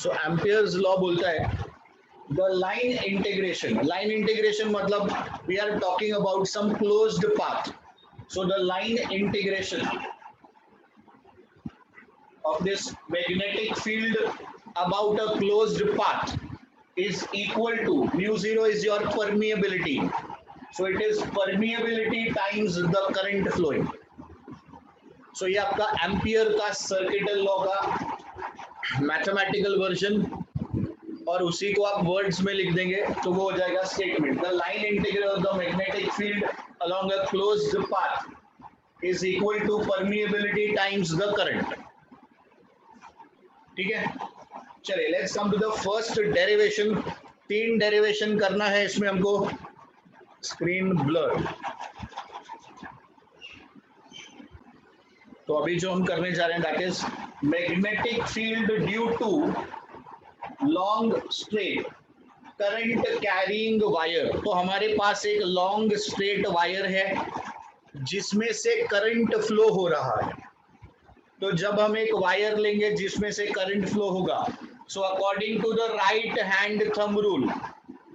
सो amperes law बोलता है the line integration मतलब we are talking about some closed path. So the line integration of this magnetic field about a closed path is equal to mu zero is your permeability. So it is permeability times the current flowing. So ये आपका ampere का circuital law का mathematical version, और उसी को आप words में लिख देंगे तो वो हो जाएगा statement. The line integral of the magnetic field along a closed path is equal to permeability times the current. ठीक है, चलिए let's come to the first derivation. 3 derivation करना है इसमें हमको. Screen blur. तो अभी जो हम करने जा रहे हैं that is magnetic field due to long straight current carrying wire. तो हमारे पास एक लॉन्ग स्ट्रेट वायर है जिसमें से करंट फ्लो हो रहा है. तो जब हम एक वायर लेंगे जिसमें से करंट फ्लो होगा, so according to the right hand thumb rule,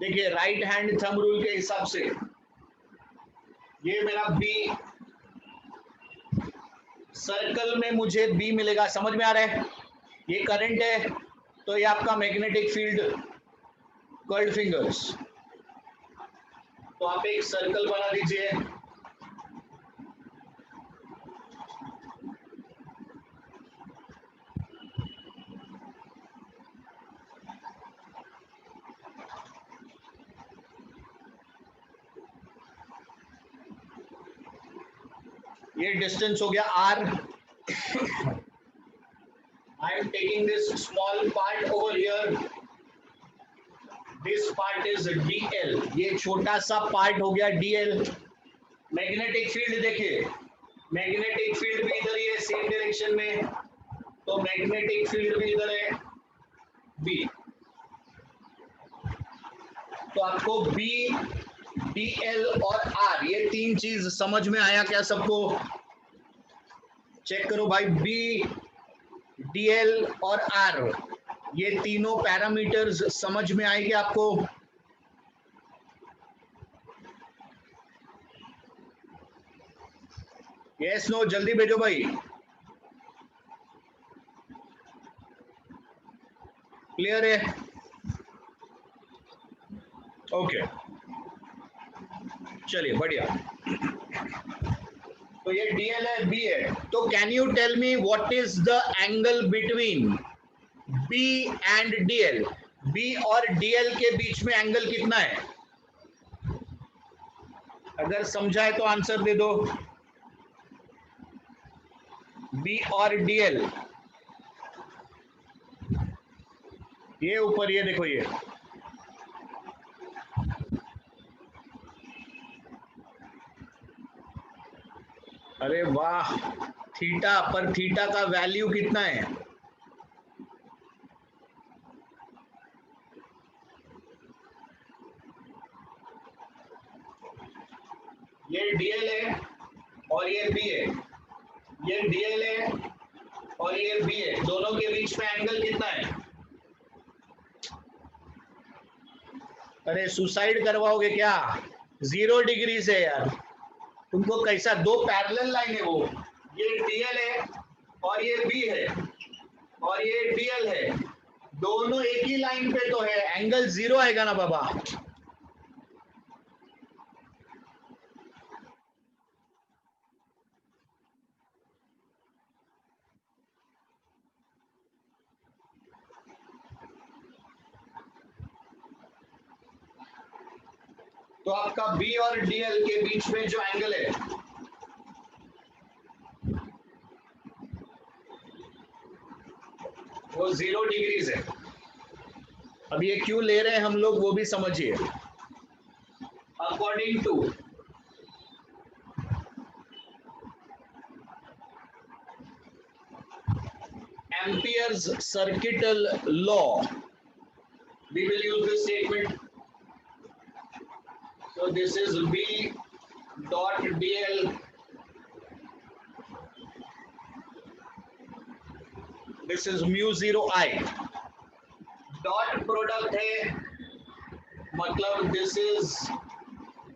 देखिए राइट हैंड थंब रूल के हिसाब से ये मेरा बी, सर्कल में मुझे बी मिलेगा. समझ में आ रहा है? ये करंट है तो ये आपका मैग्नेटिक फील्ड कर्ल्ड फिंगर्स. तो आप एक सर्कल बना दीजिए. ये डिस्टेंस हो गया r. I am taking this small part over here. This part is dl. ये छोटा सा पार्ट हो गया dl. मैग्नेटिक फील्ड देखिए, मैग्नेटिक फील्ड भी इधर ही है सेम डायरेक्शन में, तो मैग्नेटिक फील्ड भी इधर है b. तो आपको b, dl और r ये 3 चीज समझ में आया क्या सबको? चेक करो भाई. b, dl और r ये तीनों पैरामीटर्स समझ में आएंगे आपको? यस नो, जल्दी भेजो भाई. क्लियर है? ओके, चलिए बढ़िया. तो ये dl है, b है. तो can you tell me what is the angle between b and dl? b और dl के बीच में एंगल कितना है? अगर समझा है तो आंसर दे दो. b और dl, ये ऊपर, ये देखो ये. अरे वाह, थीटा. पर थीटा का वैल्यू कितना है? ये dl है और ये b है. ये dl है और ये b है. दोनों के बीच में एंगल कितना है? अरे सुसाइड करवाओगे क्या? 0 डिग्री से यार. तुमको कैसा? 2 पैरेलल लाइन है वो. ये dl है और ये b है और ये dl है. दोनों एक ही लाइन पे तो है, एंगल 0 आएगा ना बाबा. तो आपका b और dl के बीच में जो एंगल है वो 0 डिग्रीज है. अब ये क्यों ले रहे हैं हम लोग वो भी समझिए. According to Ampere's circuital law we will use this statement. So this is b dot dl this is mu 0 I. Dot product है, मतलब this is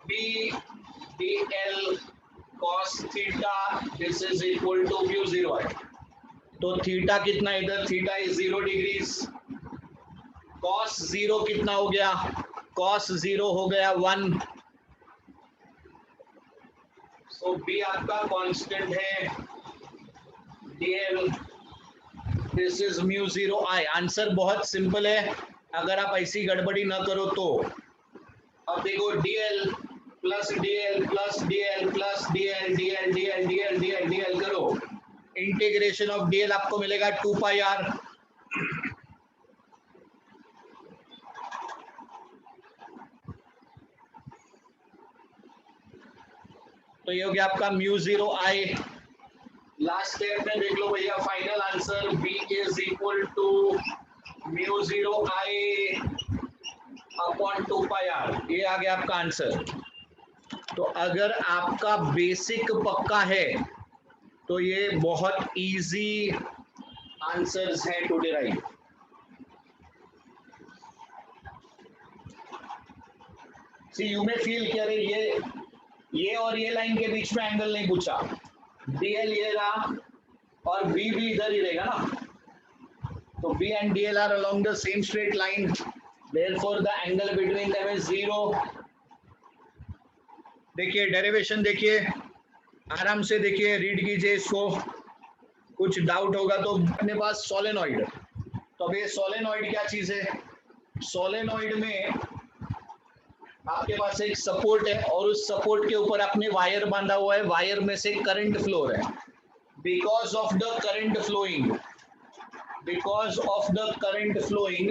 B D L cos theta, this is equal to mu zero है। तो theta कितना, इधर theta is 0 degrees, cos zero कितना हो गया, cos zero हो गया 1। सो बी आपका कांस्टेंट है, DL this is mu zero I. Answer बहुत सिंपल है अगर आप ऐसी गड़बड़ी ना करो तो। अब देखो DL plus DL plus DL plus DL DL DL DL DL DL करो, इंटीग्रेशन ऑफ डीएल आपको मिलेगा 2 पाई आर। तो ये हो गया आपका mu zero I. Last step में देख लो भैया, final answer B is equal to mu zero I upon 2 pi R. ये आ गया आपका आंसर। तो अगर आपका बेसिक पक्का है तो ये बहुत इजी आंसर्स हैं टू डिराइव। सी यू में फील कि अरे ये और ये लाइन के बीच में एंगल नहीं पूछा, डीएल ये रहा और बी भी इधर ही रहेगा ना, तो B and DL are along the same straight line, therefore the angle between them is 0। देखिए डेरिवेशन देखिए, आराम से देखिए, रीड कीजिए इसको, कुछ डाउट होगा तो। अपने पास सोलेनॉइड, तो अब ये सोलेनॉइड क्या चीज है, सोलेनॉइड में आपके पास एक सपोर्ट है और उस सपोर्ट के ऊपर आपने वायर बांधा हुआ है, वायर में से करंट फ्लो है। Because of the current flowing, because of the current flowing,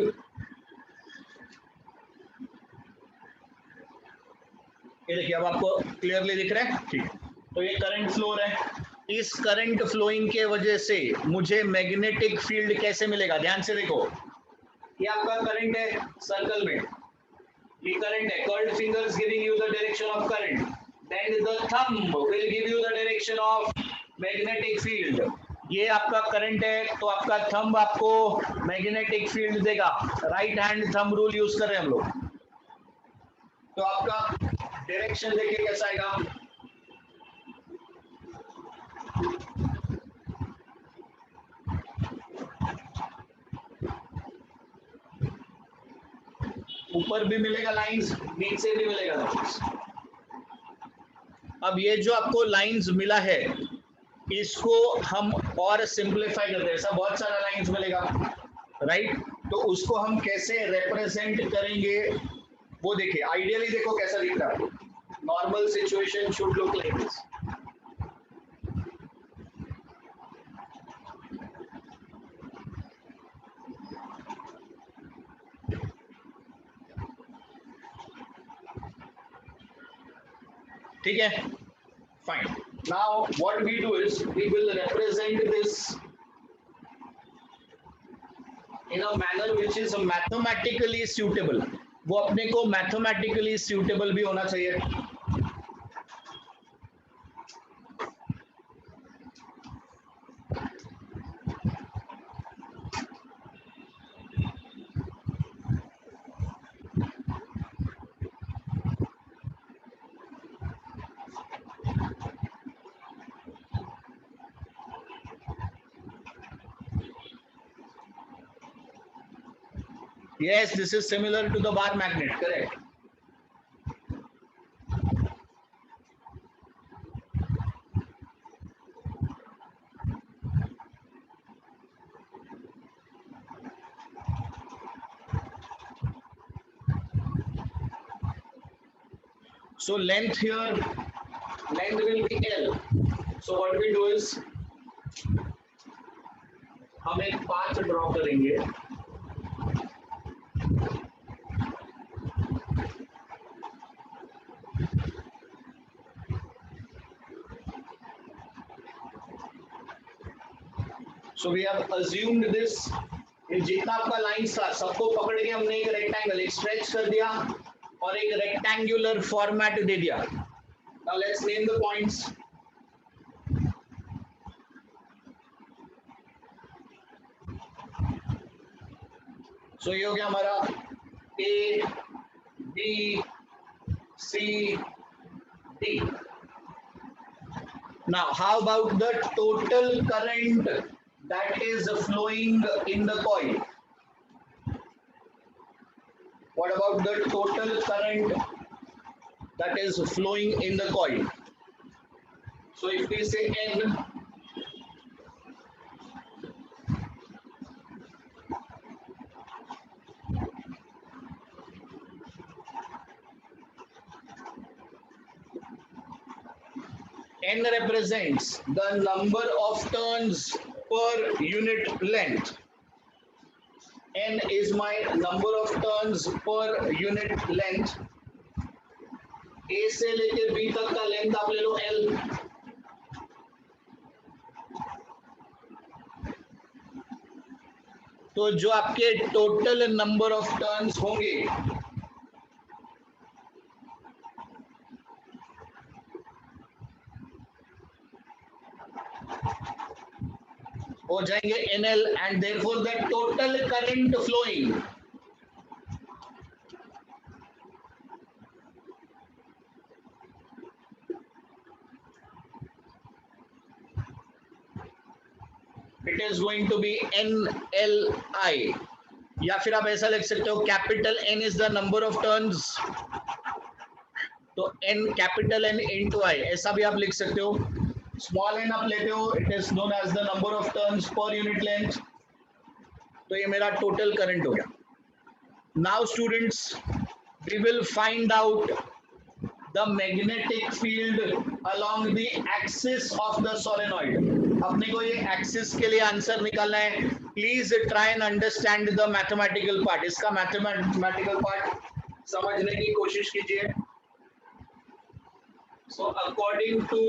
ये देखिए अब आपको क्लियरली दिख रहा है, ठीक। तो ये करंट फ्लो है, इस करंट फ्लोइंग के वजह से मुझे मैग्नेटिक फील्ड कैसे मिलेगा, ध्यान से देखो, ये आपका करंट है सर्कल में, ये करंट है, curled fingers giving you the direction of current, then the thumb will give you the direction of magnetic field. ये आपका करंट है तो आपका थंब आपको मैग्नेटिक फील्ड देगा। Right hand thumb rule use कर रहे हैं हम लोग, तो आपका डायरेक्शन देखिए कैसा आएगा, ऊपर भी मिलेगा लाइंस, नीचे भी मिलेगा लाइंस। अब ये जो आपको लाइंस मिला है इसको हम और सिंपलीफाई करते हैं, ऐसा बहुत सारा लाइंस मिलेगा, राइट। तो उसको हम कैसे रिप्रेजेंट करेंगे वो देखिए, आइडियली देखो कैसा दिख रहा है, normal situation should look like this. ठीक है, fine. Now what we do is we will represent this in a manner which is mathematically suitable. वो अपने को mathematically suitable भी होना चाहिए। Yes, this is similar to the bar magnet, correct. So length here, length will be L. So what we do is हम एक path draw करेंगे, so we have assumed this, ये जितना आपका लाइंस था सबको पकड़ के हमने एक रेक्टेंगल एक स्ट्रेच कर दिया और एक रेक्टेंगुलर फॉर्मेट दे दिया। Now let's name the points. सो ये हो गया हमारा A B C D. Now how about the total current that is flowing in the coil? What about the total current that is flowing in the coil? So if we say N, N represents the number of turns per unit length. N is my number of turns per unit length. A से लेके B तक का length आप ले लो L. तो जो आपके total number of turns होंगे हो जाएंगे NL and therefore the total current flowing it is going to be NLI. या फिर आप ऐसा लिख सकते हो capital N is the number of turns, तो N capital N into I ऐसा भी आप लिख सकते हो. स्मॉल n आप लेते हो, it is known as the number of turns per unit length. तो ये मेरा टोटल करंट हो गया. Now students we will find out the magnetic field along the axis of the solenoid. अपने को ये एक्सिस के लिए आंसर निकालना है. Please try and understand the mathematical part. इसका मैथमेटिकल पार्ट समझने की कोशिश कीजिए. So according to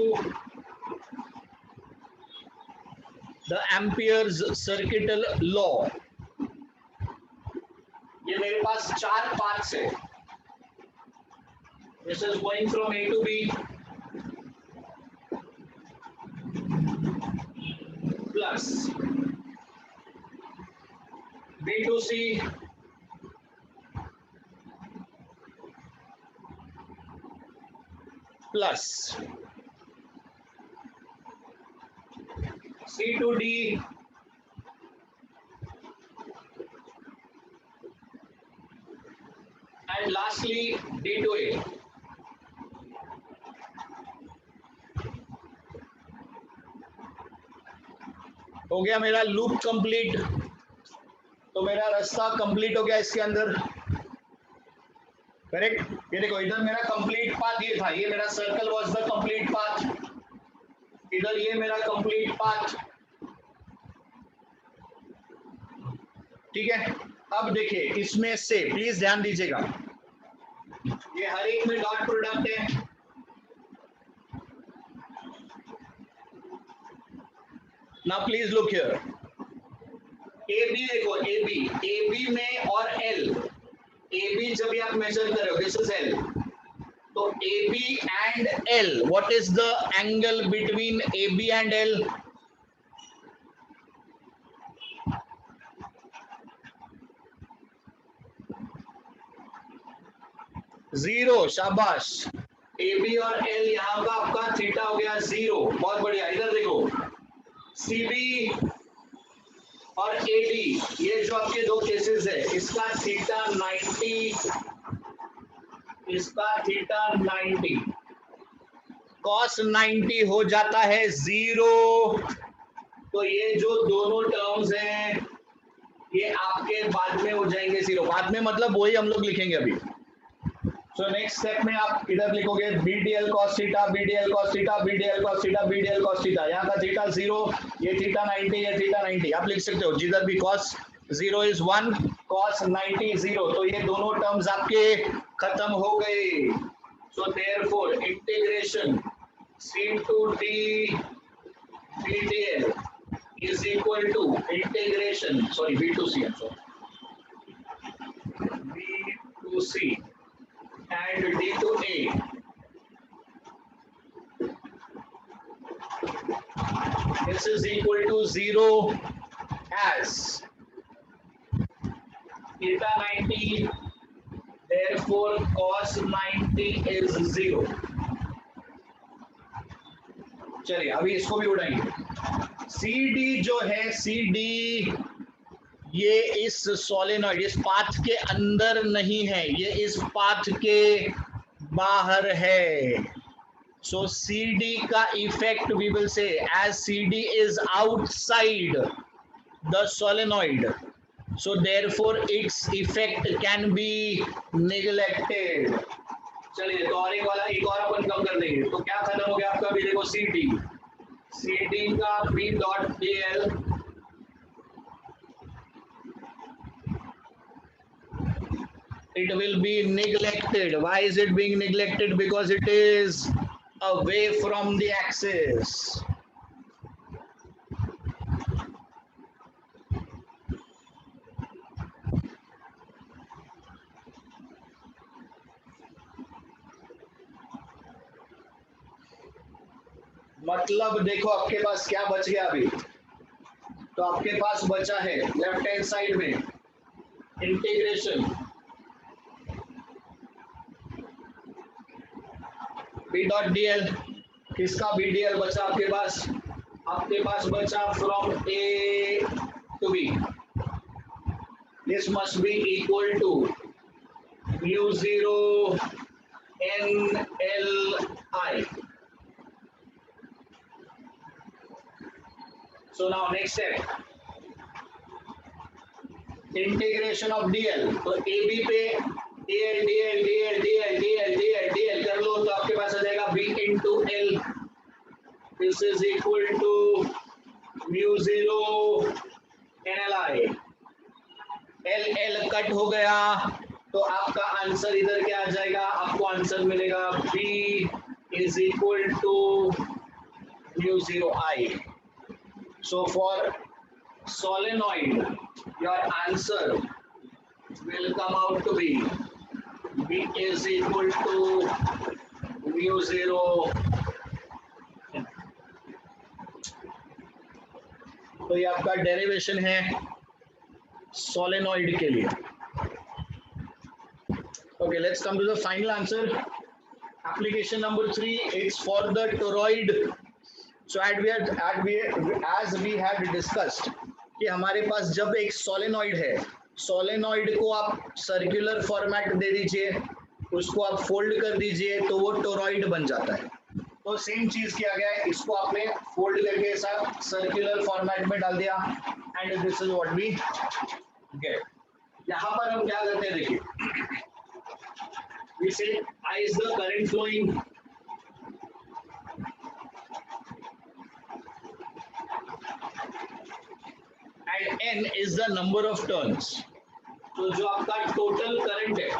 the Ampere's circuital law, ये मेरे पास चार पाथ्स है. This is going from A to B plus B to C plus C to D and lastly D to A. हो गया मेरा लूप कंप्लीट. तो मेरा रास्ता कंप्लीट हो गया इसके अंदर. करेक्ट. ये देखो इधर मेरा कंप्लीट पाथ ये था, ये मेरा circle was the complete path. इधर ये मेरा कंप्लीट पाथ. ठीक है. अब देखिए इसमें से प्लीज ध्यान दीजिएगा, ये हर एक में डॉट प्रोडक्ट है. Now please look here. A B देखो, ए बी में और एल. ए बी जब आप मेजर कर रहे हो, दिस इज एल. तो A B and L, what is the angle between A B and L? Zero. शाबाश. ए बी और एल यहाँ का आपका थीटा हो गया जीरो. बहुत बढ़िया. इधर देखो सी बी और ए डी, ये जो आपके दो केसेस है, इसका थीटा 90, इसका थीटा 90, कॉस 90 हो जाता है जीरो. तो ये जो दोनों टर्म्स हैं ये आपके बाद में हो जाएंगे जीरो. बाद में मतलब वही हम लोग लिखेंगे अभी. सो नेक्स्ट स्टेप में आप इधर लिखोगे B D L cos theta, B D L cos theta, B D L cos theta, B D L cos theta. यहाँ का थीटा जीरो, ये थीटा 90, ये थीटा 90. आप लिख सकते हो जिधर भी कॉस जीरो इज 1, कॉस 90 0. तो ये दोनों टर्म्स आपके खत्म हो गए. So therefore integration C to D B D L is equal to integration, sorry, B to C, B to C and D to A. This is equal to 0 as theta 90, therefore cos 90 is 0. चलिए अभी इसको भी उड़ाएंगे। C D जो है, C D ये इस solenoid, इस path के अंदर नहीं है, ये इस पाथ के बाहर है। सो सी डी का effect we will say as C D is outside the solenoid, so therefore its effect can be neglected. चलिए तो और एक वाला एक और अपन कम कर देंगे, तो क्या खत्म हो गया आपका, भी देखो सी डी का B dot D L it will be neglected. Why is it being neglected? Because it is away from the axis. मतलब देखो आपके पास क्या बच गया अभी, तो आपके पास बचा है लेफ्ट हैंड साइड में integration B dot D L, किसका बी डी एल बचा आपके पास, आपके पास बचा from A to B, this must be equal to mu zero N L I. So now next step, integration of dl. तो ab पे dl dl dl dl dl dl dl कर लो, तो आपके पास आ जाएगा b into l, this is equal to mu zero nli. l l cut हो गया, तो आपका आंसर इधर क्या आ जाएगा, आपको आंसर मिलेगा b is equal to mu zero I. So for solenoid, your answer will come out to be B is equal to mu zero. तो ये आपका डेरिवेशन है सोलेनॉइड के लिए. Okay, let's come to the final answer. Application number 3, it's for the toroid. So as we had discussed कि हमारे पास जब एक सोलेनॉइड है, सोलेनॉइड को आप सर्कुलर फॉर्मेट दे दीजिए, उसको आप फोल्ड कर दीजिए, तो वो टोरॉइड बन जाता है. तो सेम चीज किया गया है, इसको आपने फोल्ड करके ऐसा सर्कुलर फॉर्मेट में डाल दिया, and this is what we get. यहाँ पर हम क्या करते हैं, देखिए, we say I is the current flowing, and n is the number of turns. तो जो आपका टोटल करंट है,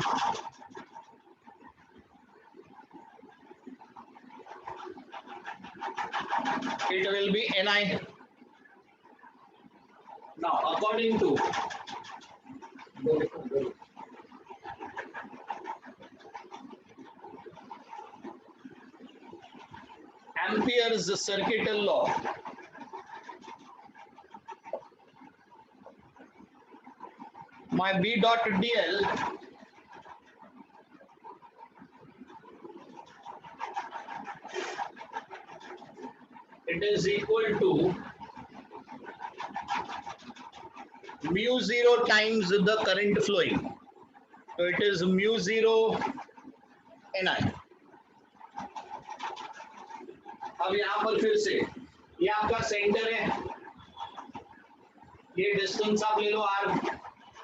it will be ni. Now according to Ampere's circuital law, my B dot dl it is equal to mu zero times the current flowing, so it is mu zero ni. अब यहाँ पर फिर से ये आपका centre है, ये distance आप ले लो r,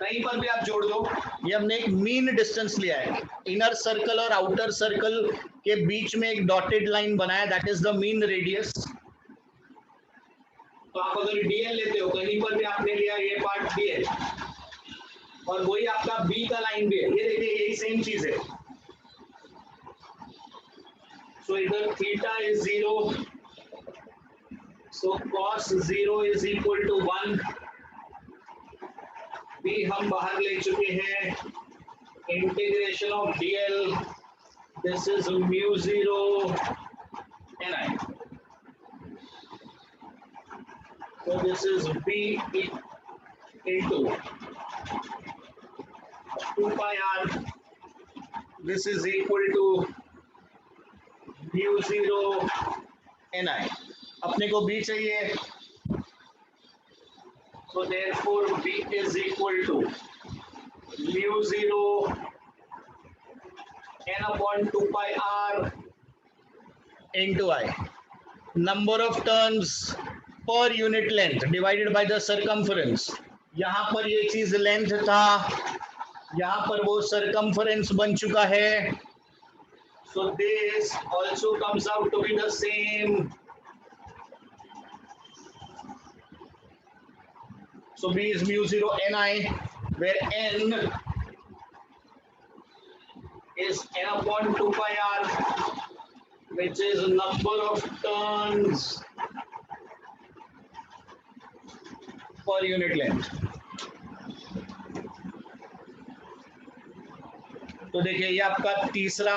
कहीं पर भी आप जोड़ दो, ये हमने एक मीन डिस्टेंस लिया है, इनर सर्कल और आउटर सर्कल के बीच में एक डॉटेड लाइन बनाया, that is the mean radius. तो आप अगर dl लेते हो, कहीं पर भी आपने लिया ये पार्ट dl, और वही आपका b का लाइन भी है, ये देखिए यही सेम चीज है. So इधर theta is 0, so cos 0 is equal to 1. B हम बाहर ले चुके हैं, integration of dl, this is mu 0 ni. So this is B into 2 pi r. This is equal to mu 0 ni. अपने को b चाहिए, so therefore b is equal to mu 0 n upon 2 pi r into I. Number of turns per unit length divided by the circumference. यहाँ पर ये चीज length था, यहाँ पर वो circumference बन चुका है. So this also comes out to be the same. So B is mu 0 ni, where n is n upon 2 pi r, which is number of turns per unit length. तो देखिए ये आपका तीसरा